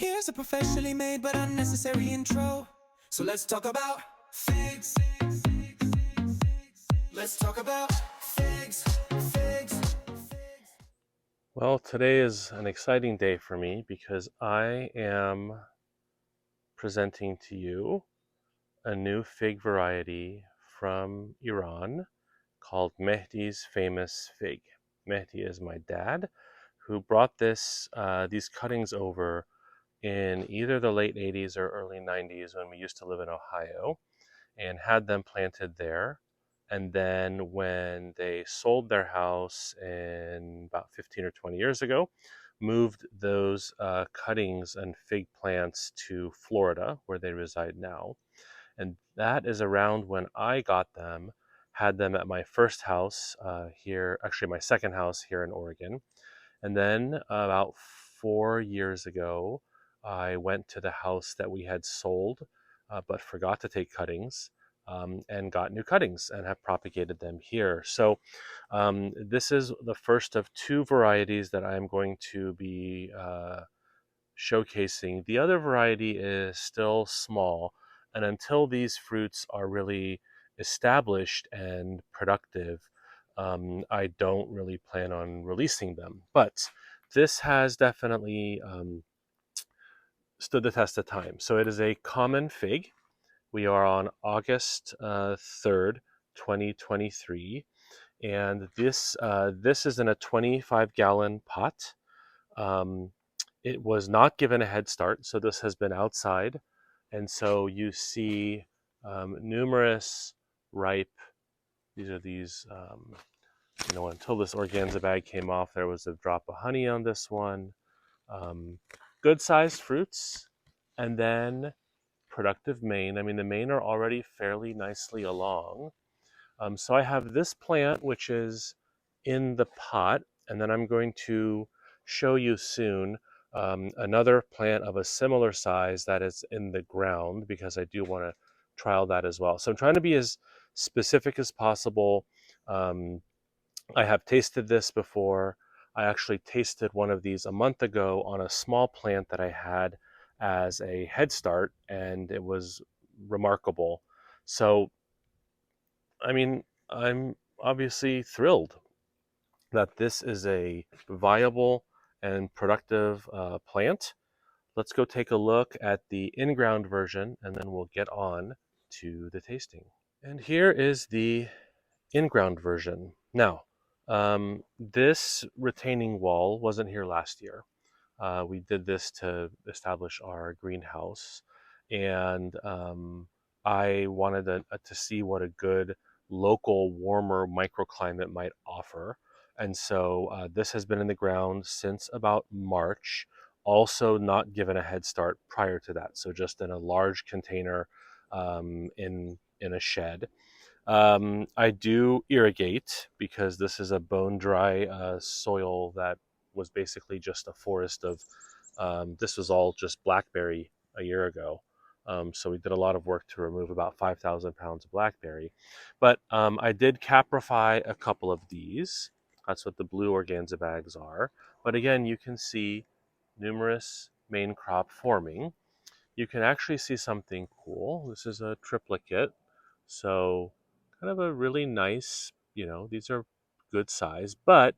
Here's a professionally made but unnecessary intro. So let's talk about figs. Let's talk about figs. Figs. Well, today is an exciting day for me because I am presenting to you a new fig variety from Iran called Mehdi's Famous Fig. Mehdi is my dad, who brought these cuttings over in either the late 80s or early 90s when we used to live in Ohio, and had them planted there. And then when they sold their house in about 15 or 20 years ago, moved those cuttings and fig plants to Florida, where they reside now. And that is around when I got them, had them at my first house here, actually my second house here in Oregon. And then about 4 years ago, I went to the house that we had sold, but forgot to take cuttings, and got new cuttings and have propagated them here. So this is the first of two varieties that I'm going to be showcasing. The other variety is still small, and until these fruits are really established and productive, I don't really plan on releasing them. But this has definitely stood the test of time. So it is a common fig. We are on August 3rd, 2023, and this is in a 25-gallon pot. Um, it was not given a head start, so this has been outside. And so you see numerous ripe, until this organza bag came off, there was a drop of honey on this one. Um, Good sized fruits, and then productive main. I mean, the main are already fairly nicely along. So I have this plant, which is in the pot, and then I'm going to show you soon another plant of a similar size that is in the ground, because I do want to trial that as well. So I'm trying to be as specific as possible. Um, I have tasted this before. I actually tasted one of these a month ago on a small plant that I had as a head start, and it was remarkable. So I mean, I'm obviously thrilled that this is a viable and productive plant. Let's go take a look at the in-ground version, and then we'll get on to the tasting. And here is the in-ground version. Now, this retaining wall wasn't here last year. We did this to establish our greenhouse, and I wanted to see what a good local warmer microclimate might offer. And so this has been in the ground since about March, also not given a head start prior to that. So just in a large container in a shed. I do irrigate because this is a bone dry soil that was basically just a forest of, this was all just blackberry a year ago. So we did a lot of work to remove about 5,000 pounds of blackberry. But I did caprify a couple of these. That's what the blue organza bags are. But again, you can see numerous main crop forming. You can actually see something cool. This is a triplicate. So kind of a really nice, these are good size, but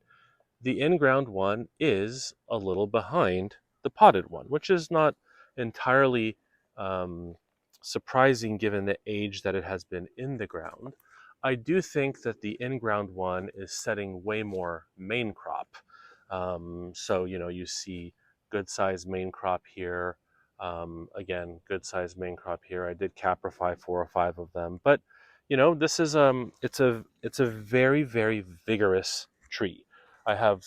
the in-ground one is a little behind the potted one, which is not entirely um, surprising given the age that it has been in the ground. I do think that the in-ground one is setting way more main crop. So, you see good size main crop here. Again, good size main crop here. I did caprify 4 or 5 of them, but this is it's a very, very vigorous tree. I have,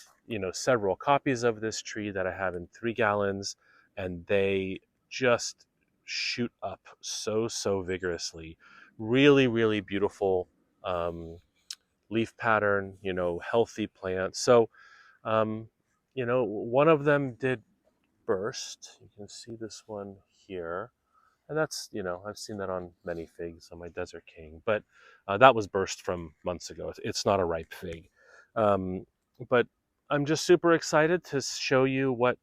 several copies of this tree that I have in 3 gallons, and they just shoot up so vigorously. Really, really beautiful leaf pattern, healthy plant. So, um, one of them did burst. You can see this one here. And that's, I've seen that on many figs on my Desert King, but that was burst from months ago. It's not a ripe fig. But I'm just super excited to show you what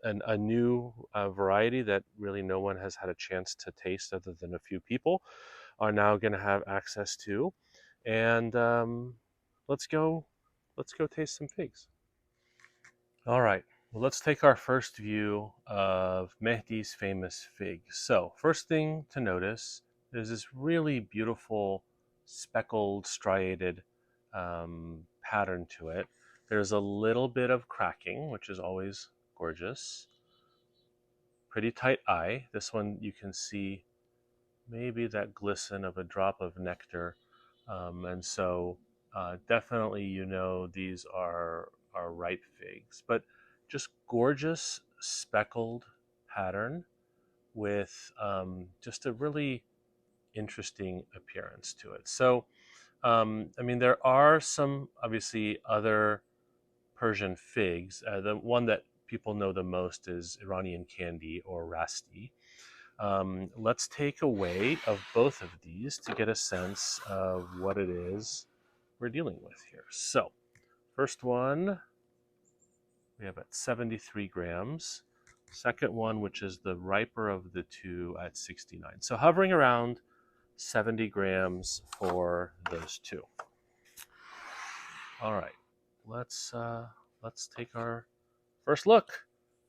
a new variety that really no one has had a chance to taste other than a few people are now going to have access to. And let's go, let's go taste some figs. All right. Well, let's take our first view of Mehdi's famous fig. So, first thing to notice is this really beautiful speckled, striated pattern to it. There's a little bit of cracking, which is always gorgeous. Pretty tight eye. This one you can see maybe that glisten of a drop of nectar. And so definitely these are ripe figs, but just gorgeous speckled pattern with just a really interesting appearance to it. So I mean, there are some obviously other Persian figs. The one that people know the most is Iranian candy or rasti. Let's take a weight of both of these to get a sense of what it is we're dealing with here. So, first one we have at 73 grams. Second one, which is the riper of the two, at 69. So, hovering around 70 grams for those two. All right, let's take our first look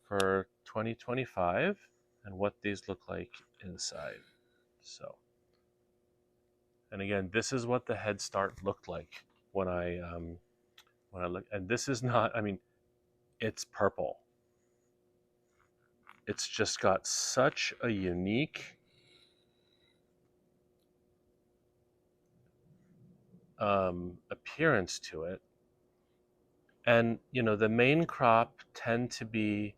for 2025 and what these look like inside. So, and again, this is what the head start looked like when I look. And this is not. I mean, it's purple. It's just got such a unique appearance to it. And the main crop tend to be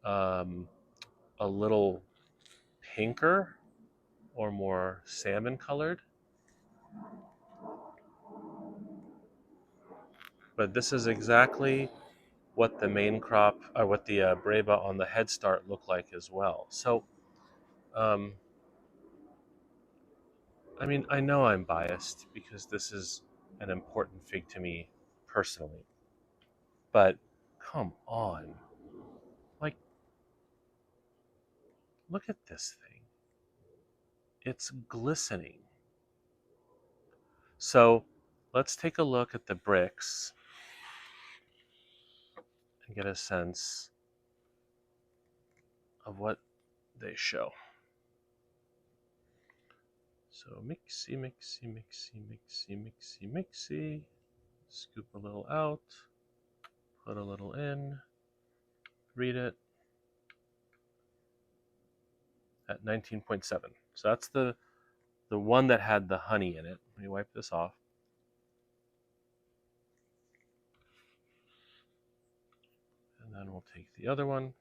a little pinker or more salmon colored. But this is exactly what the main crop or what the breva on the head start look like as well. So, um, I mean, I know I'm biased because this is an important fig to me personally, but come on. Like, look at this thing. It's glistening. So, let's take a look at the Brix and get a sense of what they show. So, mixy, mixy, mixy, mixy, mixy, mixy. Scoop a little out, put a little in, read it at 19.7. So that's the one that had the honey in it. Let me wipe this off. And then we'll take the other one.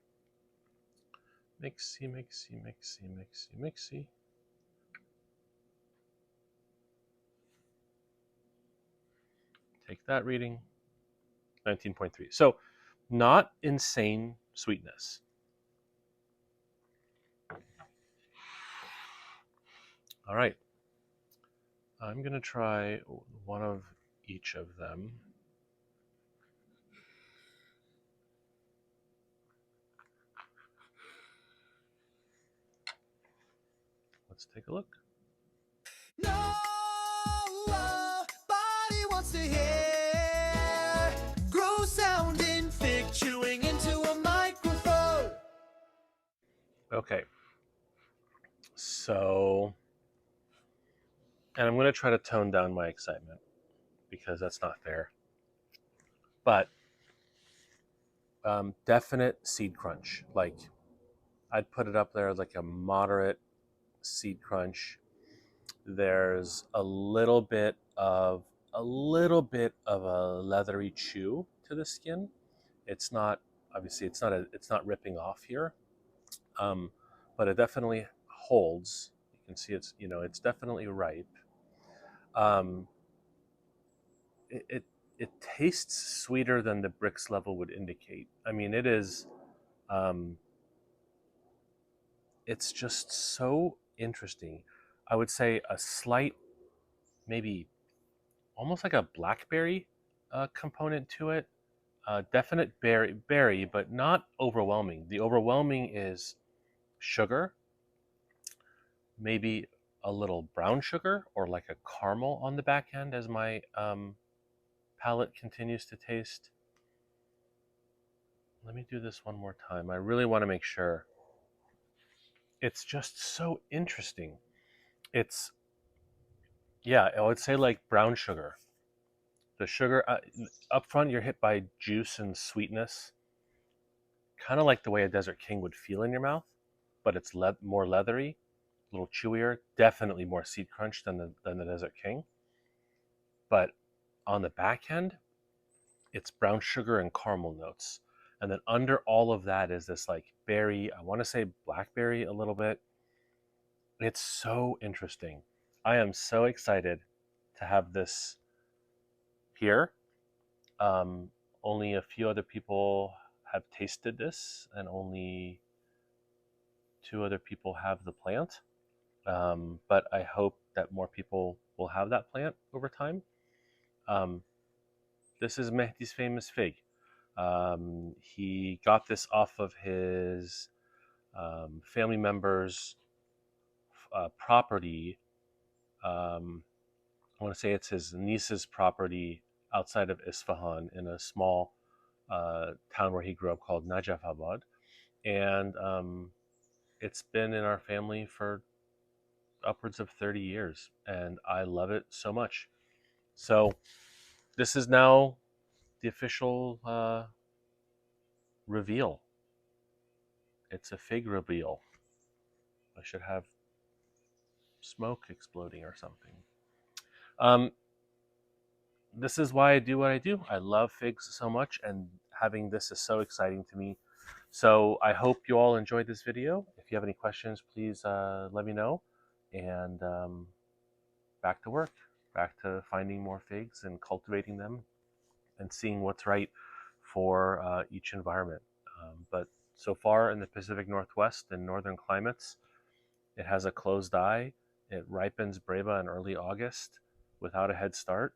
Mixy, mixy, mixy, mixy, mixy. Take that reading, 19.3. So not insane sweetness. All right. I'm going to try one of each of them. Let's take a look. No, body wants to hear gross sounding fig chewing into a microphone. Okay. So, and I'm going to try to tone down my excitement because that's not fair. But definite seed crunch. Like, I'd put it up there as like a moderate seed crunch. There's a little bit of a leathery chew to the skin. It's not obviously it's not ripping off here, but it definitely holds. You can see it's definitely ripe. Um, it tastes sweeter than the Brix level would indicate. I mean, it is. It's just so interesting. I would say a slight, maybe almost like a blackberry component to it. Definite berry, but not overwhelming. The overwhelming is sugar, maybe a little brown sugar or like a caramel on the back end as my palate continues to taste. Let me do this one more time. I really want to make sure. It's just so interesting. It's, yeah, I would say like brown sugar. The sugar up front, you're hit by juice and sweetness, kind of like the way a Desert King would feel in your mouth, but it's more leathery, a little chewier, definitely more seed crunch than the Desert King. But on the back end, it's brown sugar and caramel notes. And then under all of that is this like berry, I want to say blackberry a little bit. It's so interesting. I am so excited to have this here. Um, Only a few other people have tasted this, and only 2 other people have the plant. But I hope that more people will have that plant over time. Um, this is Mehdi's famous fig. He got this off of his family member's property. I want to say it's his niece's property outside of Isfahan in a small town where he grew up called Najafabad. And it's been in our family for upwards of 30 years, and I love it so much. So, this is now the official reveal. It's a fig reveal. I should have smoke exploding or something. Um, this is why I do what I do. I love figs so much, and having this is so exciting to me. So I hope you all enjoyed this video. If you have any questions, please let me know. And back to work, back to finding more figs and cultivating them and seeing what's right for each environment. But so far in the Pacific Northwest and northern climates, it has a closed eye. It ripens breva in early August without a head start.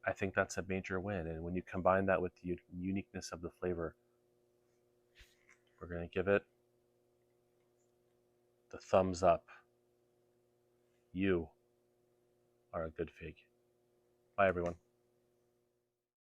I think that's a major win. And when you combine that with the uniqueness of the flavor, we're going to give it the thumbs up. You are a good fig. Bye, everyone.